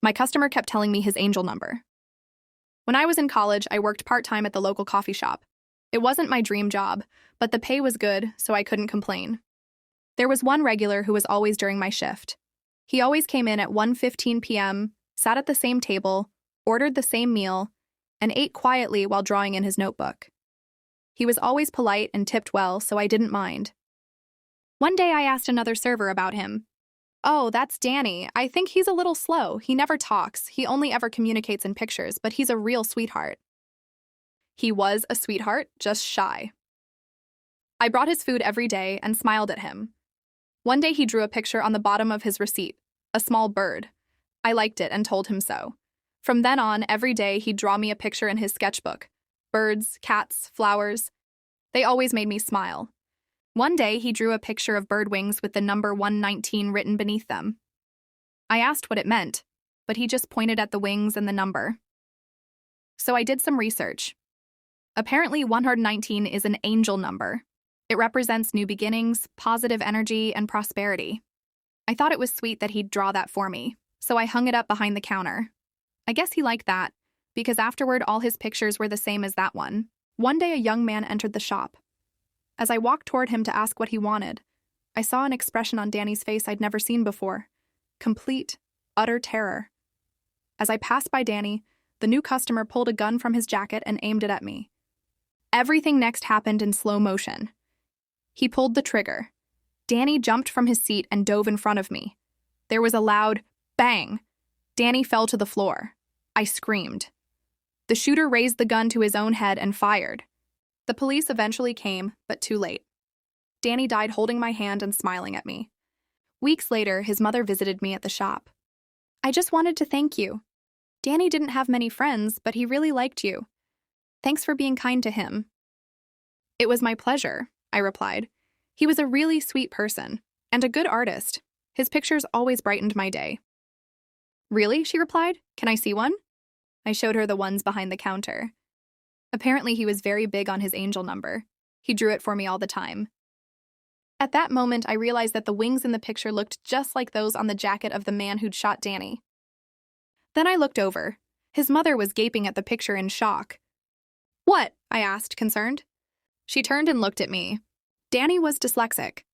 My customer kept telling me his angel number. When I was in college, I worked part-time at the local coffee shop. It wasn't my dream job, but the pay was good, so I couldn't complain. There was one regular who was always during my shift. He always came in at 1:15 p.m., sat at the same table, ordered the same meal, and ate quietly while drawing in his notebook. He was always polite and tipped well, so I didn't mind. One day I asked another server about him. "Oh, that's Danny. I think he's a little slow. He never talks. He only ever communicates in pictures, but he's a real sweetheart." He was a sweetheart, just shy. I brought his food every day and smiled at him. One day he drew a picture on the bottom of his receipt, a small bird. I liked it and told him so. From then on, every day he'd draw me a picture in his sketchbook. Birds, cats, flowers. They always made me smile. One day he drew a picture of bird wings with the number 119 written beneath them. I asked what it meant, but he just pointed at the wings and the number. So I did some research. Apparently 119 is an angel number. It represents new beginnings, positive energy, and prosperity. I thought it was sweet that he'd draw that for me, so I hung it up behind the counter. I guess he liked that, because afterward all his pictures were the same as that one. One day a young man entered the shop. As I walked toward him to ask what he wanted, I saw an expression on Danny's face I'd never seen before. Complete, utter terror. As I passed by Danny, the new customer pulled a gun from his jacket and aimed it at me. Everything next happened in slow motion. He pulled the trigger. Danny jumped from his seat and dove in front of me. There was a loud bang. Danny fell to the floor. I screamed. The shooter raised the gun to his own head and fired. The police eventually came, but too late. Danny died holding my hand and smiling at me. Weeks later, his mother visited me at the shop. "I just wanted to thank you. Danny didn't have many friends, but he really liked you. Thanks for being kind to him." "It was my pleasure," I replied. "He was a really sweet person, and a good artist. His pictures always brightened my day." "Really?" she replied. "Can I see one?" I showed her the ones behind the counter. Apparently he was very big on his angel number. He drew it for me all the time. At that moment, I realized that the wings in the picture looked just like those on the jacket of the man who'd shot Danny. Then I looked over. His mother was gaping at the picture in shock. "What?" I asked, concerned. She turned and looked at me. Danny was dyslexic.